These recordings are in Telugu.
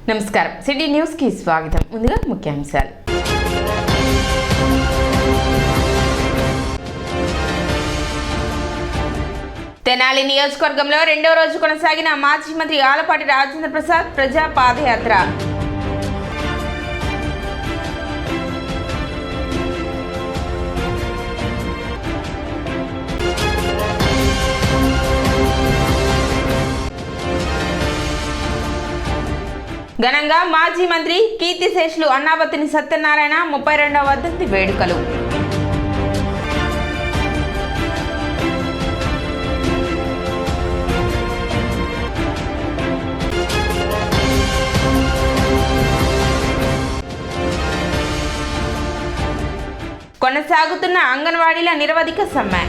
నమస్కారం. సిటీ న్యూస్ కి స్వాగతం. ముందుగా ముఖ్యాంశాలు. తెనాలి నియోజకవర్గంలో రెండవ రోజు కొనసాగిన మాజీ మంత్రి ఆలపాటి రాజేంద్ర ప్రసాద్ ప్రజా పాదయాత్ర. ఘనంగా మాజీ మంత్రి కీర్తిశేషులు అన్నాబత్తిని సత్యనారాయణ 32వ వర్ధంతి వేడుకలు. కొనసాగుతున్న అంగన్వాడీల నిరవధిక సమ్మె.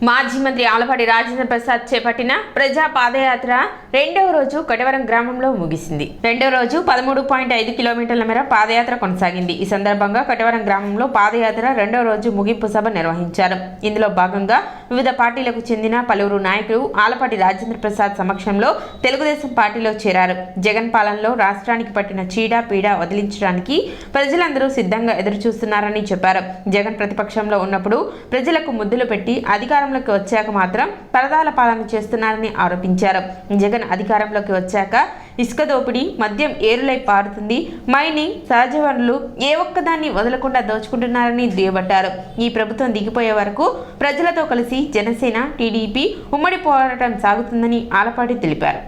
మాజీ మంత్రి ఆలపాటి రాజేంద్ర ప్రసాద్ చేపట్టిన ప్రజా పాదయాత్ర రెండవ రోజు కటవరం గ్రామంలో ముగిసింది. రెండవ రోజు 13.5 కిలోమీటర్ల మేర పాదయాత్ర కొనసాగింది. ఈ సందర్భంగా కటవరం గ్రామంలో పాదయాత్ర రెండవ రోజు ముగింపు సభ నిర్వహించారు. ఇందులో భాగంగా వివిధ పార్టీలకు చెందిన పలువురు నాయకులు ఆలపాటి రాజేంద్ర ప్రసాద్ సమక్షంలో తెలుగుదేశం పార్టీలో చేరారు. జగన్ పాలనలో రాష్ట్రానికి పట్టిన చీడ-పీడ వదిలించడానికి ప్రజలందరూ సిద్ధంగా ఎదురుచూస్తున్నారని చెప్పారు. జగన్ ప్రతిపక్షంలో ఉన్నప్పుడు ప్రజలకు ముద్దులు పెట్టి అధికారంలోకి వచ్చాక మాత్రం పరదాల పాలన చేస్తున్నారని ఆరోపించారు. జగన్ అధికారంలోకి వచ్చాక ఇసుక దోపిడీ, మద్యం ఏరులై పారుతుంది, మైనింగ్, సహజ వనరులు ఏ ఒక్కదాన్ని వదలకుండా దోచుకుంటున్నారని దుయ్యబట్టారు. ఈ ప్రభుత్వం దిగిపోయే వరకు ప్రజలతో కలిసి జనసేన, టీడీపీ ఉమ్మడి పోరాటం సాగుతుందని ఆలపాటి తెలిపారు.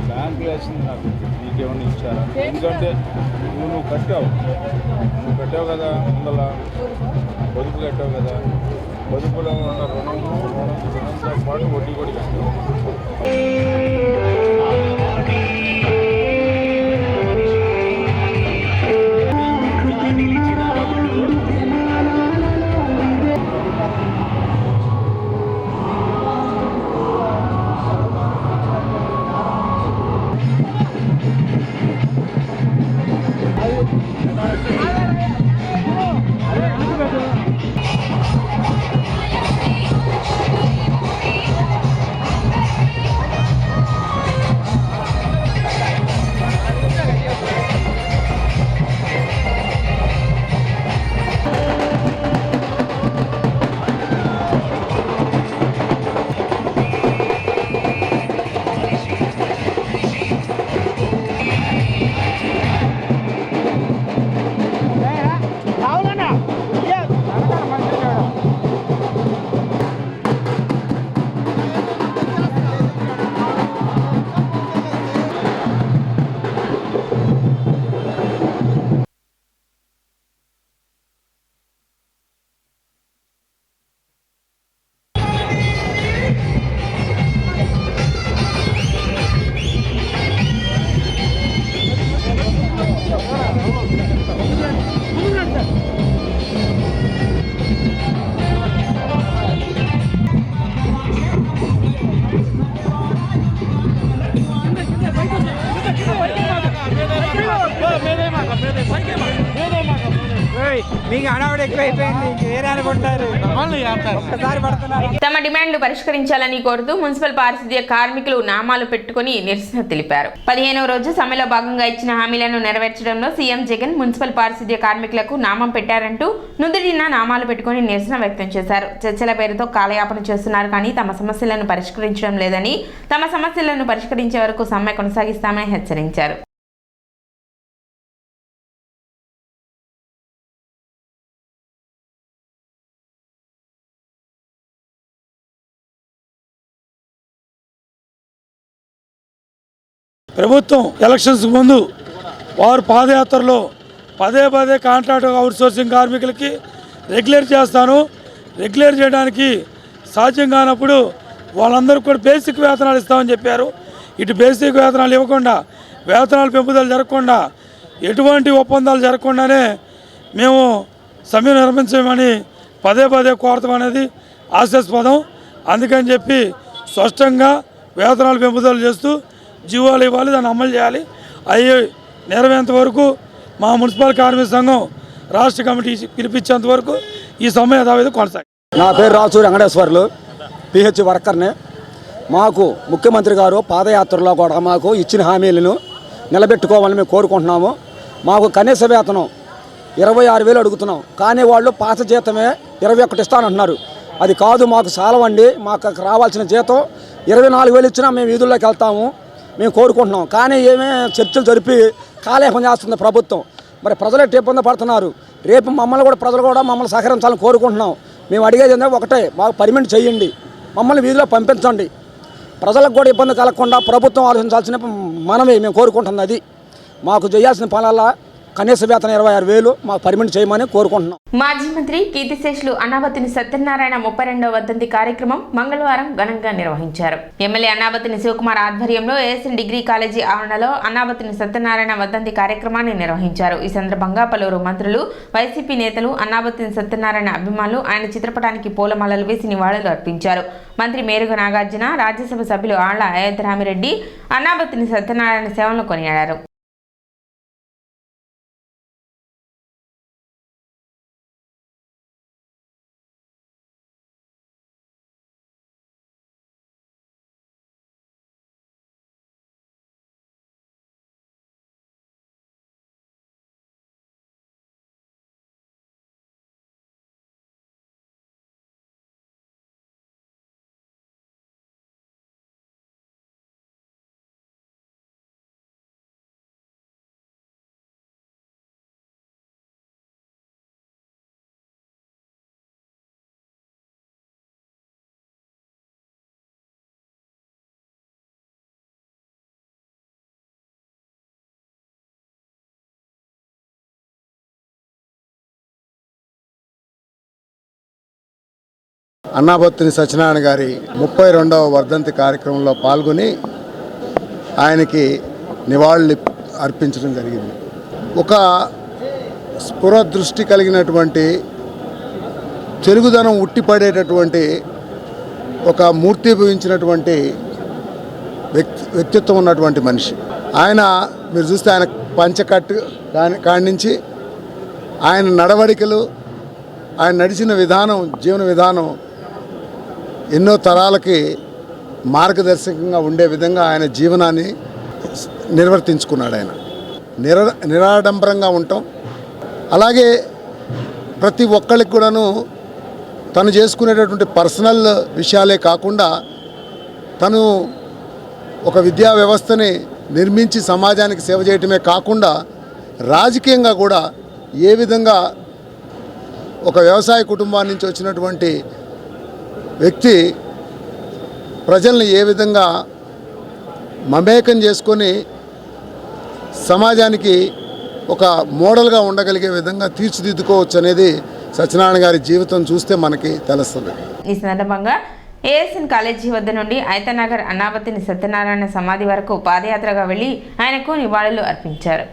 బ్యాంకు వేసింది నాకు, నీకేమన్నా ఇచ్చారా? ఎందుకంటే నువ్వు కట్టావు కదా, ముందల పొదుపు కట్టావు కదా, పొదుపులో ఉన్న రుణంతో పాటు వడ్డీ కూడా కట్టావు. తమ డిమాండ్లు పరిష్కరించాలని కోరుతూ మున్సిపల్ పారిశుద్ధ్య కార్మికులు నామాలు పెట్టుకుని నిరసన తెలిపారు. 15వ రోజు సమ్మెలో భాగంగా ఇచ్చిన హామీలను నెరవేర్చడంలో సీఎం జగన్ మున్సిపల్ పారిశుద్ధ్య కార్మికులకు నామం పెట్టారంటూ నుదుటిన నామాలు పెట్టుకుని నిరసన వ్యక్తం చేశారు. చర్చల పేరుతో కాలయాపన చేస్తున్నారు కానీ తమ సమస్యలను పరిష్కరించడం లేదని, తమ సమస్యలను పరిష్కరించే వరకు సమ్మె కొనసాగిస్తామని హెచ్చరించారు. ప్రభుత్వం ఎలక్షన్స్ ముందు వారు పాదయాత్రలో పదే కాంట్రాక్ట్ అవుట్సోర్సింగ్ కార్మికులకి రెగ్యులేట్ చేస్తాను, రెగ్యులేట్ చేయడానికి సాధ్యం కానప్పుడు వాళ్ళందరికీ కూడా బేసిక్ వేతనాలు ఇస్తామని చెప్పారు. ఇటు బేసిక్ వేతనాలు ఇవ్వకుండా, వేతనాల పెంపుదల జరగకుండా, ఎటువంటి ఒప్పందాలు జరగకుండానే మేము సమ్మె నిర్మించమని పదే కోరతాం అనేది హాస్యాస్పదం. అందుకని చెప్పి స్పష్టంగా వేతనాలు పెంపుదల చేస్తూ జీవోలు ఇవ్వాలి, దాన్ని అమలు చేయాలి. అవి నెరవేరేంత వరకు మా మున్సిపల్ కార్మిక సంఘం రాష్ట్ర కమిటీ పిలిపించేంత వరకు ఈ సమ్మె యథావిధి కొనసాగి. నా పేరు రాచూరి వెంకటేశ్వర్లు, పిహెచ్ వర్కర్ని. మాకు ముఖ్యమంత్రి గారు పాదయాత్రలో కూడా మాకు ఇచ్చిన హామీలను నిలబెట్టుకోవాలని మేము కోరుకుంటున్నాము. మాకు కనీస వేతనం 26,000 అడుగుతున్నాం, కానీ వాళ్ళు పాత జీతమే 21 ఇస్తానంటున్నారు. అది కాదు, మాకు సాలవండి. మాకు రావాల్సిన జీతం 24,000 ఇచ్చినా మేము వీధుల్లోకి వెళ్తాము, మేము కోరుకుంటున్నాం. కానీ ఏమే చర్చలు జరిపి కాలేపం చేస్తుంది ప్రభుత్వం. మరి ప్రజలు ఎట్టి ఇబ్బంది పడుతున్నారు. రేపు ప్రజలు కూడా మమ్మల్ని సహకరించాలని కోరుకుంటున్నాం. మేము అడిగేది ఏంటంటే ఒకటే, మాకు పర్మిట్ చేయండి, మమ్మల్ని వీధిలో పంపించండి. ప్రజలకు కూడా ఇబ్బంది కలగకుండా ప్రభుత్వం ఆలోచించాల్సిన మనమే మేము కోరుకుంటున్నది. అది మాకు చేయాల్సిన పనుల కనీస వేతనం 26,000 మాకు పర్మిట్ చేయమని కోరుకుంటున్నాం. మాజీ మంత్రి కీర్తిశేషులు అన్నాబత్తుని సత్యనారాయణ 32వ వర్ధంతి కార్యక్రమం మంగళవారం ఘనంగా నిర్వహించారు. ఎమ్మెల్యే అన్నాబత్తుని శివకుమార్ ఆధ్వర్యంలో ఏఎస్ఎన్ డిగ్రీ కాలేజీ ఆవరణలో అన్నాబత్తుని సత్యనారాయణ వర్ధంతి కార్యక్రమాన్ని నిర్వహించారు. ఈ సందర్భంగా పలువురు మంత్రులు, వైసీపీ నేతలు, అన్నాబత్తుని సత్యనారాయణ అభిమానులు ఆయన చిత్రపటానికి పూలమాలలు వేసి నివాళులు అర్పించారు. మంత్రి మేరుగ నాగార్జున, రాజ్యసభ సభ్యులు ఆళ్ల అయోధ్యరామిరెడ్డి అన్నాబత్తుని సత్యనారాయణ సేవలను కొనియాడారు. అన్నాబత్తుని సత్యనారాయణ గారి 32వ వర్ధంతి కార్యక్రమంలో పాల్గొని ఆయనకి నివాళులు అర్పించడం జరిగింది. ఒక స్ఫురదృష్టి కలిగినటువంటి, తెలుగుదనం ఉట్టిపడేటటువంటి, ఒక మూర్తిభవించినటువంటి వ్యక్తిత్వం ఉన్నటువంటి మనిషి ఆయన. మీరు చూస్తే ఆయన పంచకట్టు కాడి నుంచి ఆయన నడవడికలు, ఆయన నడిచిన విధానం, జీవన విధానం ఎన్నో తరాలకి మార్గదర్శకంగా ఉండే విధంగా ఆయన జీవనాన్ని నిర్వర్తించుకున్నాడు. ఆయన నిరాడంబరంగా ఉండటం, అలాగే ప్రతి ఒక్కరికి కూడాను తను చేసుకునేటటువంటి పర్సనల్ విషయాలే కాకుండా తను ఒక విద్యా వ్యవస్థని నిర్మించి సమాజానికి సేవ చేయటమే కాకుండా రాజకీయంగా కూడా ఏ విధంగా ఒక వ్యవసాయ కుటుంబాన్ని నుంచి వచ్చినటువంటి వ్యక్తి ప్రజల్ని ఏ విధంగా మమేకం చేసుకొని సమాజానికి ఒక మోడల్గా ఉండగలిగే విధంగా తీర్చిదిద్దుకోవచ్చు అనేది సత్యనారాయణ గారి జీవితం చూస్తే మనకి తెలుస్తుంది. ఈ సందర్భంగా ఏఎస్ఎన్ కాలేజీ వద్ద నుండి ఐతనగర్ అన్నాబత్తుని సత్యనారాయణ సమాధి వరకు పాదయాత్రగా వెళ్లి ఆయనకు నివాళులు అర్పించారు.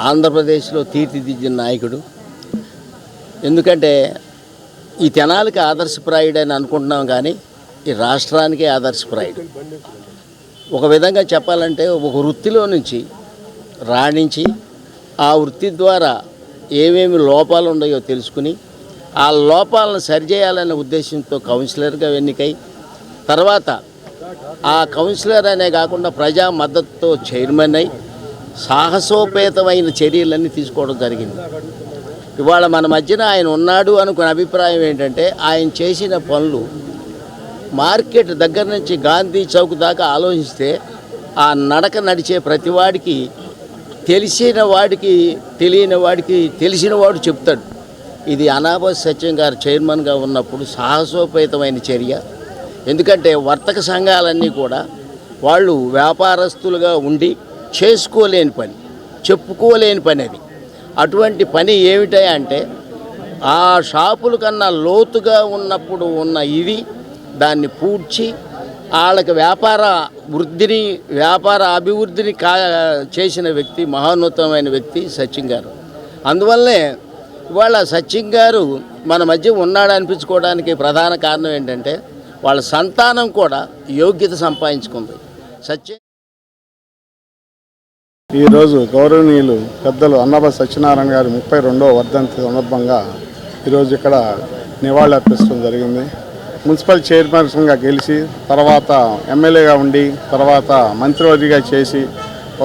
ఆంధ్రప్రదేశ్లో తీర్చిదిద్దిన నాయకుడు. ఎందుకంటే ఈ తెనాలికి ఆదర్శప్రాయుడు అని అనుకుంటున్నాం, కానీ ఈ రాష్ట్రానికే ఆదర్శప్రాయుడు. ఒక విధంగా చెప్పాలంటే ఒక వృత్తిలో నుంచి రాణించి ఆ వృత్తి ద్వారా ఏమేమి లోపాలు ఉన్నాయో తెలుసుకుని ఆ లోపాలను సరిచేయాలనే ఉద్దేశంతో కౌన్సిలర్గా ఎన్నికై తర్వాత ఆ కౌన్సిలర్ అనే కాకుండా ప్రజా మద్దతుతో చైర్మన్ అయి సాహసోపేతమైన చర్యలన్నీ తీసుకోవడం జరిగింది. ఇవాళ మన మధ్యన ఆయన ఉన్నాడు అనుకునే అభిప్రాయం ఏంటంటే ఆయన చేసిన పనులు మార్కెట్ దగ్గర నుంచి గాంధీ చౌక్ దాకా ఆలోచిస్తే ఆ నడక నడిచే ప్రతివాడికి తెలిసిన వాడికి తెలియని వాడికి తెలిసిన వాడు చెప్తాడు. ఇది అనాబస్ సత్యం గారు చైర్మన్గా ఉన్నప్పుడు సాహసోపేతమైన చర్య. ఎందుకంటే వర్తక సంఘాలన్నీ కూడా వాళ్ళు వ్యాపారస్తులుగా ఉండి చేసుకోలేని పని, చెప్పుకోలేని పని అది. అటువంటి పని ఏమిటంటే ఆ షాపుల కన్నా లోతుగా ఉన్నప్పుడు ఉన్న ఇది దాన్ని పూడ్చి వాళ్ళకి వ్యాపార అభివృద్ధిని చేసిన వ్యక్తి, మహోన్నతమైన వ్యక్తి సత్యం గారు. అందువల్లనే ఇవాళ సత్యం గారు మన మధ్య ఉన్నాడు అనిపించుకోవడానికి ప్రధాన కారణం ఏంటంటే వాళ్ళ సంతానం కూడా యోగ్యత సంపాదించుకుంది. సత్యం ఈరోజు గౌరవనీయులు పెద్దలు అన్నాబస్ సత్యనారాయణ గారి 32వ వర్ధంతి సందర్భంగా ఈరోజు ఇక్కడ నివాళులు అర్పించడం జరిగింది. మున్సిపల్ చైర్పర్సన్గా గెలిచి తర్వాత ఎమ్మెల్యేగా ఉండి తర్వాత మంత్రివర్గిగా చేసి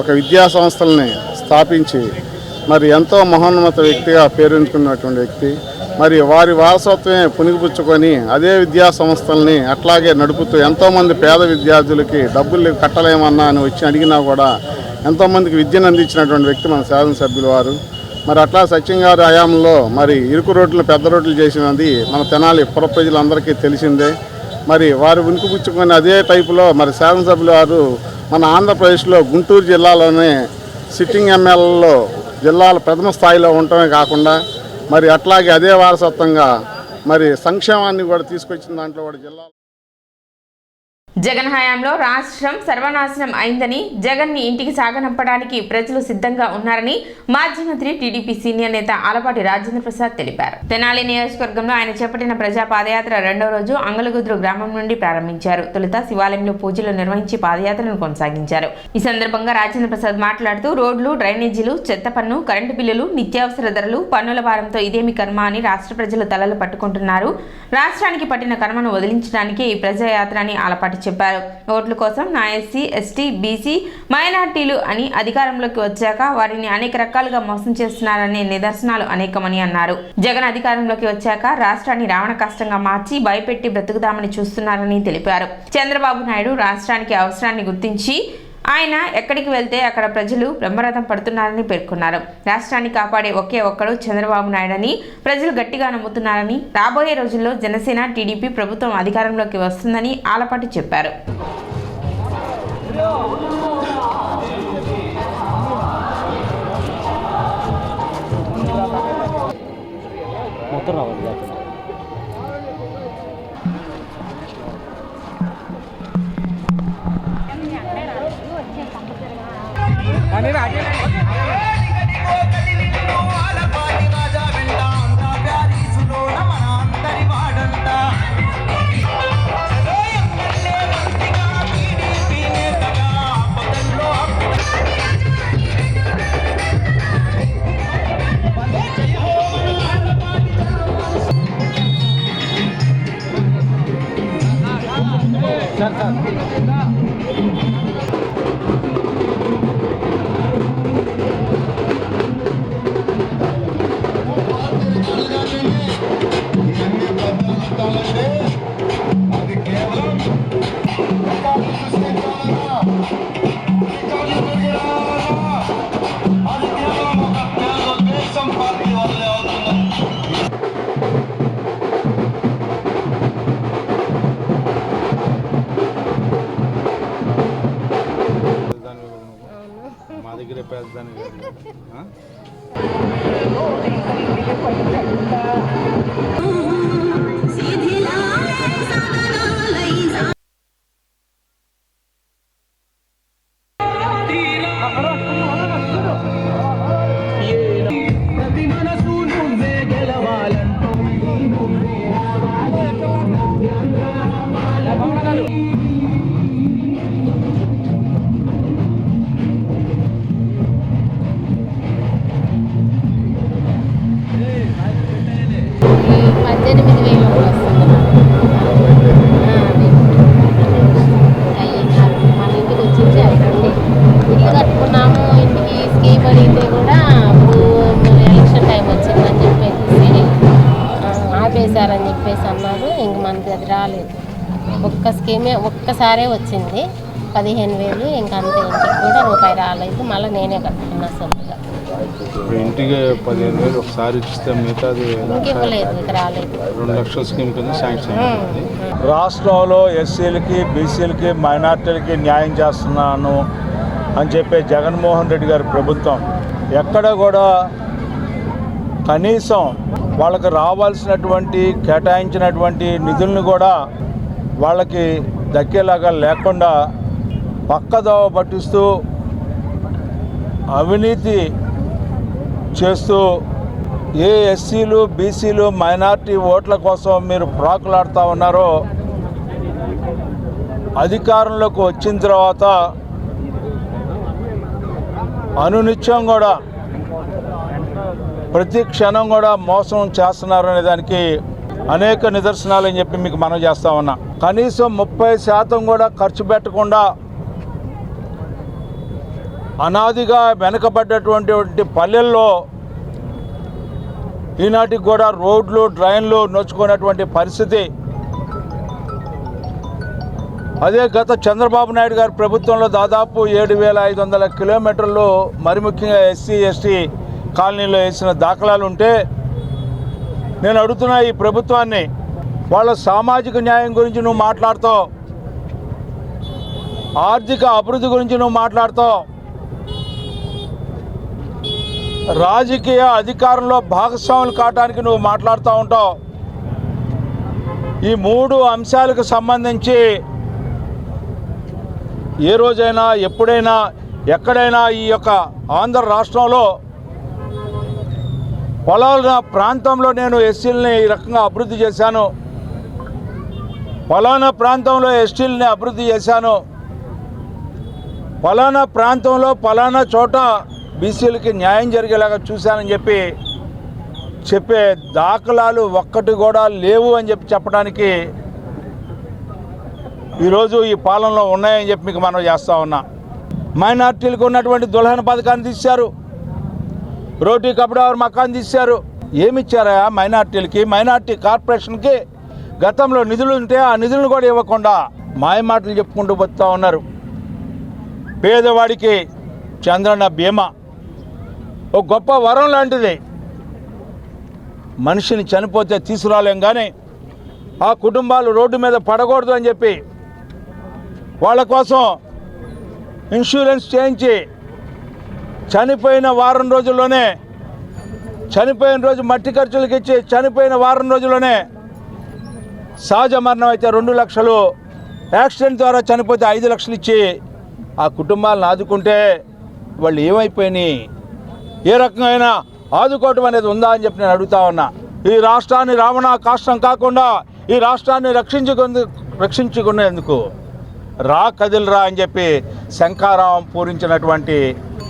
ఒక విద్యా సంస్థల్ని స్థాపించి మరి ఎంతో మహోన్నత వ్యక్తిగా పేరొందుకున్నటువంటి వ్యక్తి. మరి వారి వారసత్వమే పునిగిపుచ్చుకొని అదే విద్యా సంస్థల్ని అట్లాగే నడుపుతూ ఎంతోమంది పేద విద్యార్థులకి డబ్బులు కట్టలేమన్నా అని వచ్చి అడిగినా కూడా ఎంతోమందికి విద్యను అందించినటువంటి వ్యక్తి మన శాసనసభ్యులు వారు. మరి అట్లా సత్యం గారి హయాంలో మరి ఇరుకు రోడ్లు పెద్ద రోడ్లు చేసినది మన తెనాలి పుర ప్రజలందరికీ తెలిసిందే. మరి వారు ఉనికిపుచ్చుకొని అదే టైపులో మరి శాసనసభ్యులు వారు మన ఆంధ్రప్రదేశ్లో గుంటూరు జిల్లాలోనే సిట్టింగ్ ఎమ్మెల్యేలో జిల్లాల ప్రథమ స్థాయిలో ఉండటమే కాకుండా మరి అట్లాగే అదే వారసత్వంగా మరి సంక్షేమాన్ని కూడా తీసుకొచ్చిన దాంట్లో కూడా జిల్లా జగన్ హయాంలో రాష్ట్రం సర్వనాశనం అయిందని, జగన్ ని ఇంటికి సాగనంపడానికి ప్రజలు సిద్ధంగా ఉన్నారని మాజీ మంత్రి టీడీపీ సీనియర్ నేత ఆలపాటి రాజేంద్ర ప్రసాద్ తెలిపారు. తెనాలి నియోజకవర్గంలో ఆయన చేపట్టిన ప్రజా పాదయాత్ర 2వ రోజు అంగలగుద్రు గ్రామం నుండి ప్రారంభించారు. తొలుత శివాలయంలో పూజలు నిర్వహించి పాదయాత్రను కొనసాగించారు. ఈ సందర్భంగా రాజేంద్ర ప్రసాద్ మాట్లాడుతూ రోడ్లు, డ్రైనేజీలు, చెత్త పన్ను, కరెంటు బిల్లులు, నిత్యావసర ధరలు, పన్నుల భారంతో ఇదేమి కర్మ అని రాష్ట్ర ప్రజలు తలలు పట్టుకుంటున్నారు. రాష్ట్రానికి పట్టిన కర్మను వదిలించడానికి ఈ ప్రజాయాత్ర అని ఆలపాటి చెప్పారు. ఓట్ల కోసం నా ఎస్సీ, ఎస్టీ, బీసీ, మైనార్టీలు అని అధికారంలోకి వచ్చాక వారిని అనేక రకాలుగా మోసం చేస్తున్నారనే నిదర్శనాలు అనేకమని అన్నారు. జగన్ అధికారంలోకి వచ్చాక రాష్ట్రాన్ని రావణ కష్టంగా మార్చి భయపెట్టి బ్రతుకుదామని చూస్తున్నారని తెలిపారు. చంద్రబాబు నాయుడు రాష్ట్రానికి అవసరాన్ని గుర్తించి ఆయన ఎక్కడికి వెళ్తే అక్కడ ప్రజలు బ్రహ్మరథం పడుతున్నారని పేర్కొన్నారు. రాష్ట్రాన్ని కాపాడే ఒకే ఒక్కడు చంద్రబాబు నాయుడని ప్రజలు గట్టిగా నమ్ముతున్నారని, రాబోయే రోజుల్లో జనసేన, టీడీపీ ప్రభుత్వం అధికారంలోకి వస్తుందని ఆలపాటి చెప్పారు. మా దగ్గర పెద్దదాన్ని రాలేదు. ఒక్క స్కీమే ఒక్కసారే వచ్చింది 15,000. ఇంకా అంతే, ఇంటికి కూడా రూపాయి రాలేదు. మళ్ళీ నేనే కట్టుకున్నా సొంతగా. ఇంటికి 15,000 ఒకసారి ఇస్తే మిగతాది ఇంకివ్వలేదు, ఇక రాలేదు. 2 లక్షల స్కీమ్ కింద శాంక్షన్ అయింది. రాష్ట్రంలో ఎస్సీలకి, బీసీలకి, మైనార్టీలకి న్యాయం చేస్తున్నాను అని చెప్పే జగన్మోహన్ రెడ్డి గారి ప్రభుత్వం ఎక్కడ కూడా కనీసం వాళ్ళకి రావాల్సినటువంటి కేటాయించినటువంటి నిధులను కూడా వాళ్ళకి దక్కేలాగా లేకుండా పక్కదోవ పట్టిస్తూ అవినీతి చేస్తూ ఏ ఎస్సీలు, బీసీలు, మైనార్టీ ఓట్ల కోసం మీరు ప్రాకులాడుతూ ఉన్నారో అధికారంలోకి వచ్చిన తర్వాత అనునిత్యం కూడా ప్రతి క్షణం కూడా మోసం చేస్తున్నారు అనే దానికి అనేక నిదర్శనాలు అని చెప్పి మీకు మనం చేస్తా ఉన్నా. కనీసం 30% కూడా ఖర్చు పెట్టకుండా అనాదిగా వెనుకబడ్డటువంటి పల్లెల్లో ఈనాటికి కూడా రోడ్లు, డ్రైన్లు నొచ్చుకున్నటువంటి పరిస్థితి. అదే గత చంద్రబాబు నాయుడు గారి ప్రభుత్వంలో దాదాపు 7,500 కిలోమీటర్లు మరి ముఖ్యంగా ఎస్సీ, ఎస్టీ కాలనీలో వేసిన దాఖలాలు ఉంటే నేను అడుగుతున్నా ఈ ప్రభుత్వాన్ని, వాళ్ళ సామాజిక న్యాయం గురించి నువ్వు మాట్లాడుతావు, ఆర్థిక అభివృద్ధి గురించి నువ్వు మాట్లాడుతావు, రాజకీయ అధికారంలో భాగస్వాములు కావడానికి నువ్వు మాట్లాడుతూ ఉంటావు. ఈ 3 అంశాలకు సంబంధించి ఏ రోజైనా, ఎప్పుడైనా, ఎక్కడైనా ఈ యొక్క ఆంధ్ర రాష్ట్రంలో పలానా ప్రాంతంలో నేను ఎస్సీలని ఈ రకంగా అభివృద్ధి చేశాను, పలానా ప్రాంతంలో ఎస్టీలని అభివృద్ధి చేశాను, పలానా ప్రాంతంలో పలానా చోట బీసీలకి న్యాయం జరిగేలాగా చూశానని చెప్పే దాఖలాలు ఒక్కటి కూడా లేవు అని చెప్పడానికి ఈరోజు ఈ పాలనలో ఉన్నాయని చెప్పి మీకు మనం చేస్తూ ఉన్నా. మైనార్టీలకు ఉన్నటువంటి దుల్హన్ పథకాన్ని తీశారు, రోటీ కపడా మకాన్ తీశారు. ఏమిచ్చారా మైనార్టీలకి? మైనార్టీ కార్పొరేషన్కి గతంలో నిధులు ఉంటే ఆ నిధులను కూడా ఇవ్వకుండా మాయమాటలు చెప్పుకుంటూ పోతూ ఉన్నారు. పేదవాడికి చంద్రన్న బీమా ఒక గొప్ప వరం లాంటిది. మనిషిని చనిపోతే తీసుకురాలేం, కానీ ఆ కుటుంబాలు రోడ్డు మీద పడకూడదు అని చెప్పి వాళ్ళ కోసం ఇన్సూరెన్స్ చేయించి చనిపోయిన వారం రోజుల్లోనే, చనిపోయిన రోజు మట్టి ఖర్చులకు ఇచ్చి చనిపోయిన వారం రోజుల్లోనే, సహజ మరణం అయితే 2 లక్షలు, యాక్సిడెంట్ ద్వారా చనిపోతే 5 లక్షలు ఇచ్చి ఆ కుటుంబాలను ఆదుకుంటే వాళ్ళు ఏమైపోయినాయి? ఏ రకమైన ఆదుకోవటం అనేది ఉందా అని చెప్పి నేను అడుగుతా ఉన్నా. ఈ రాష్ట్రాన్ని రావణ కాష్టం కాకుండా ఈ రాష్ట్రాన్ని రక్షించుకునేందుకు రా కదిలిరా అని చెప్పి శంఖారావం పూరించినటువంటి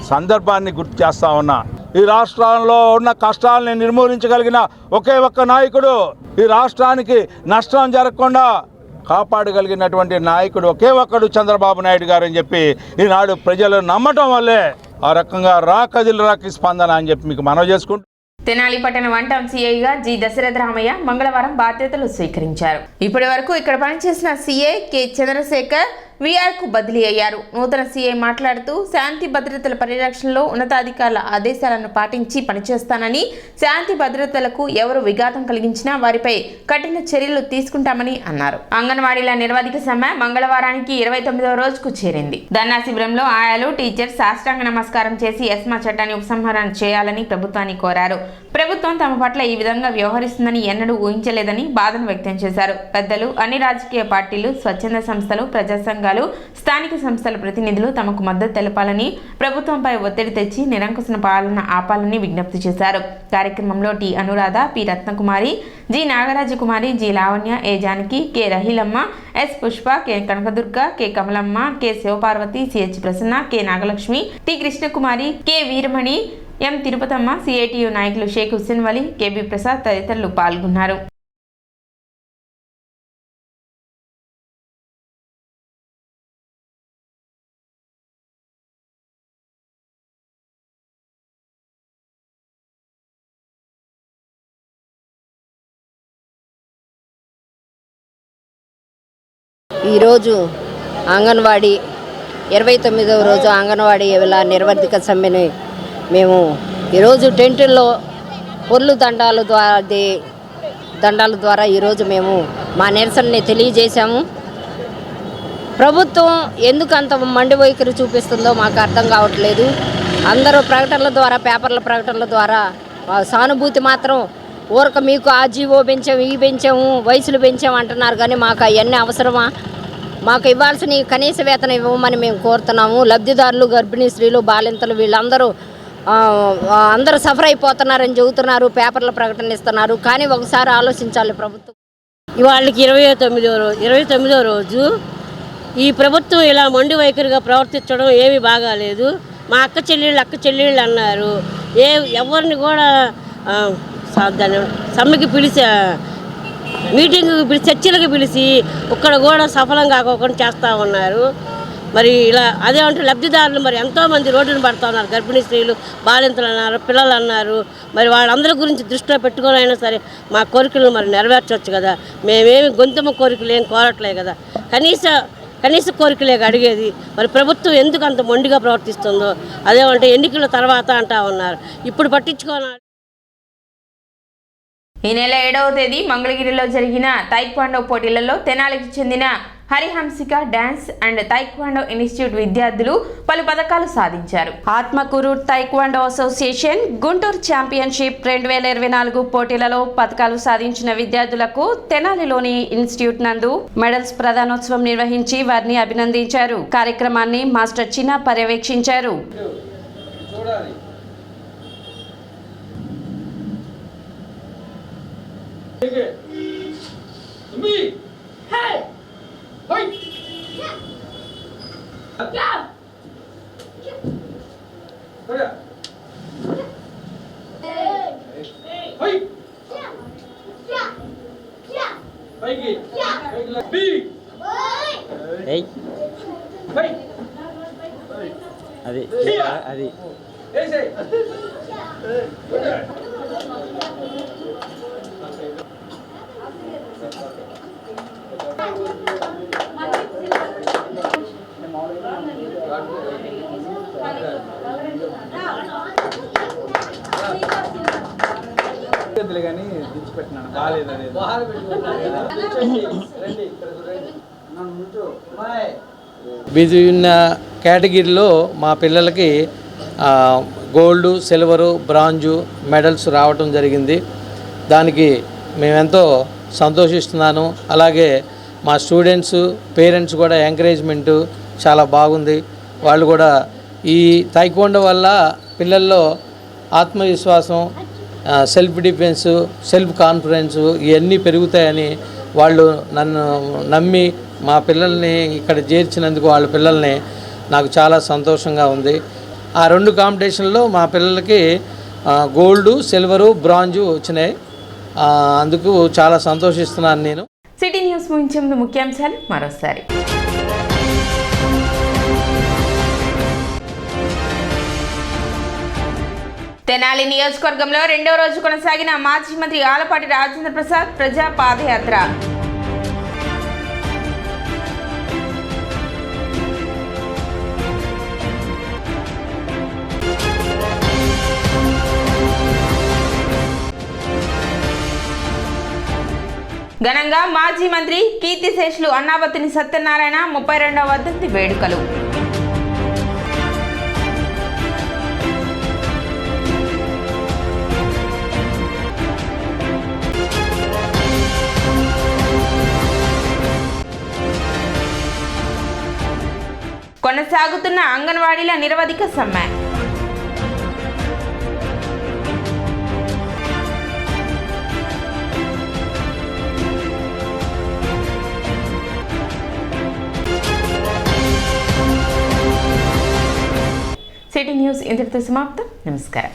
సందర్భాన్ని గుర్తు చేస్తా ఉన్నా. ఈ రాష్ట్రంలో ఉన్న కష్టాలని నిర్మూలించగలిగిన ఒకే ఒక్క నాయకుడు, ఈ రాష్ట్రానికి నష్టం జరగకుండా కాపాడగలిగినటువంటి నాయకుడు ఒకే ఒక్కడు చంద్రబాబు నాయుడు గారు అని చెప్పి ఈనాడు ప్రజలు నమ్మటం వల్లే ఆ రకంగా రా కదిలిరాకి స్పందన అని చెప్పి మీకు మనవి చేసుకుంటూ తెనాలి పట్టణ 1 టౌన్ సీఐగా జి దశరథ రామయ్య మంగళవారం బాధ్యతలు స్వీకరించారు. ఇప్పటి వరకు ఇక్కడ పనిచేసిన సీఐ కె చంద్రశేఖర్ వీఆర్కు బదిలీ అయ్యారు. నూతన సీఐ మాట్లాడుతూ శాంతి భద్రతల పరిరక్షణలో ఉన్నతాధికారుల ఆదేశాలను పాటించి పనిచేస్తానని, శాంతి భద్రతలకు ఎవరు విఘాతం కలిగించినా వారిపై కఠిన చర్యలు తీసుకుంటామని అన్నారు. అంగన్వాడీల నిర్వాధిక సమ్మె మంగళవారానికి 29వ రోజుకు చేరింది. ధర్నా శిబిరంలో ఆయాలు, టీచర్స్ సాష్టాంగ నమస్కారం చేసి ఎస్మా చట్టాన్ని ఉపసంహరణ చేయాలని ప్రభుత్వాన్ని కోరారు. ప్రభుత్వం తమ పట్ల ఈ విధంగా వ్యవహరిస్తుందని ఎన్నడూ ఊహించలేదని బాధను వ్యక్తం చేశారు. పెద్దలు, అన్ని రాజకీయ పార్టీలు, స్వచ్ఛంద సంస్థలు, ప్రజా సంఘాలు, స్థానిక సంస్థల ప్రతినిధులు తమకు మద్దతు తెలపాలని, ప్రభుత్వంపై ఒత్తిడి తెచ్చి నిరంకుశ పాలన ఆపాలని విజ్ఞప్తి చేశారు. కార్యక్రమంలో T Anuradha, P Ratnakumari, G Nagarajakumari, G Lavanya, A Janaki, K Raheelamma, S Pushpa, K Kanakadurga, K Kamalamma, K Sivaparvathi, CH Prasanna, K Nagalakshmi, T Krishnakumari, K Veeramani, M Tirupatamma, CITU నాయకులు షేక్ హుస్సేన్ వలి, కెబి ప్రసాద్ తదితరులు పాల్గొన్నారు. ఈరోజు అంగన్వాడీ 29వ రోజు అంగన్వాడీ నిర్వర్తిక సమ్మెని మేము ఈరోజు టెంటుల్లో పొర్లు దండాల ద్వారా ఈరోజు మేము మా నిరసనని తెలియజేశాము. ప్రభుత్వం ఎందుకు అంత మండి వైఖరి చూపిస్తుందో మాకు అర్థం కావట్లేదు. అందరూ ప్రకటనల ద్వారా, పేపర్ల ప్రకటనల ద్వారా సానుభూతి మాత్రం ఊరక మీకు ఆ జీవో పెంచాము, ఈ పెంచాము, వయసులు పెంచాము అంటున్నారు. కానీ మాకు అవన్నీ అవసరమా? మాకు ఇవ్వాల్సిన కనీస వేతనం ఇవ్వమని మేము కోరుతున్నాము. లబ్ధిదారులు, గర్భిణీ స్త్రీలు, బాలింతలు వీళ్ళందరూ అందరూ సఫర్ అయిపోతున్నారని చెబుతున్నారు, పేపర్ల ప్రకటన ఇస్తున్నారు. కానీ ఒకసారి ఆలోచించాలి ప్రభుత్వం. ఇవాళకి 29వ రోజు ఈ ప్రభుత్వం ఇలా మొండి వైఖరిగా ప్రవర్తించడం ఏమీ బాగాలేదు. మా అక్క చెల్లెళ్ళు అన్నారు. ఎవరిని కూడా సమ్మెకి పిలిచి, మీటింగ్కి పిలిచి, చర్చలకు పిలిచి ఒక్కడ కూడా సఫలం కాకోకుండా చేస్తూ ఉన్నారు. మరి ఇలా అదేమంటే లబ్ధిదారులు మరి ఎంతోమంది రోడ్డును పడుతూ ఉన్నారు. గర్భిణీ స్త్రీలు, బాలింతలు అన్నారు, పిల్లలు అన్నారు. మరి వాళ్ళందరి గురించి దృష్టిలో పెట్టుకొని అయినా సరే మా కోరికలను మరి నెరవేర్చవచ్చు కదా. మేమేమి గొంతుమ కోరికలు ఏం కోరట్లే కదా. కనీస కోరికలే అడిగేది. మరి ప్రభుత్వం ఎందుకు అంత మొండిగా ప్రవర్తిస్తుందో అదేమంటే ఎన్నికల తర్వాత అంటా ఉన్నారు. ఇప్పుడు పట్టించుకోవాలి. ఈ నెల 7వ తేదీ మంగళగిరిలో జరిగిన తైక్వాండో పోటీలలో తెనాలికి చెందిన Harihamsika dance and taekwondo institute విద్యార్థులు పలు పథకాలు సాధించారు. Atmakur taekwondo association Guntur championship 2024 పోటీలలో పథకాలు సాధించిన విద్యార్థులకు తెనాలిలోని ఇన్స్టిట్యూట్ నందు మెడల్స్ ప్రదానోత్సవం నిర్వహించి వారిని అభినందించారు. కార్యక్రమాన్ని మాస్టర్ చిన్న పర్యవేక్షించారు. అది కానీ దించిపెట్టినాను విభిన్న కేటగిరీలో మా పిల్లలకి గోల్డ్, సిల్వరు, బ్రాంజు మెడల్స్ రావటం జరిగింది. దానికి మేమెంతో సంతోషిస్తున్నాను. అలాగే మా స్టూడెంట్స్, పేరెంట్స్ కూడా ఎంకరేజ్మెంటు చాలా బాగుంది. వాళ్ళు కూడా ఈ తైక్వాండో వల్ల పిల్లల్లో ఆత్మవిశ్వాసం, సెల్ఫ్ డిఫెన్సు, సెల్ఫ్ కాన్ఫిడెన్సు ఇవన్నీ పెరుగుతాయని వాళ్ళు నన్ను నమ్మి మా పిల్లల్ని ఇక్కడ చేర్చినందుకు వాళ్ళ పిల్లల్ని నాకు చాలా సంతోషంగా ఉంది. ఆ 2 కాంపిటీషన్లో మా పిల్లలకి గోల్డు, సిల్వరు, బ్రాంజు వచ్చినాయి. అందుకు చాలా సంతోషిస్తున్నాను నేను. సిటీ న్యూస్ ముగించే ముందు ముఖ్యాంశాలు మరోసారి. తెనాలి నియోజకవర్గంలో 2వ రోజు కొనసాగిన మాజీ మంత్రి ఆలపాటి రాజేంద్ర ప్రసాద్ ప్రజా పాదయాత్ర. ఘనంగా మాజీ మంత్రి కీర్తిశేషులు అన్నాబత్తిని సత్యనారాయణ 32వ వర్ధంతి వేడుకలు. కొనసాగుతున్న అంగన్వాడీల నిరవధిక సమ్మె. సిటీ న్యూస్ ఇంతటితో సమాప్తం. నమస్కారం.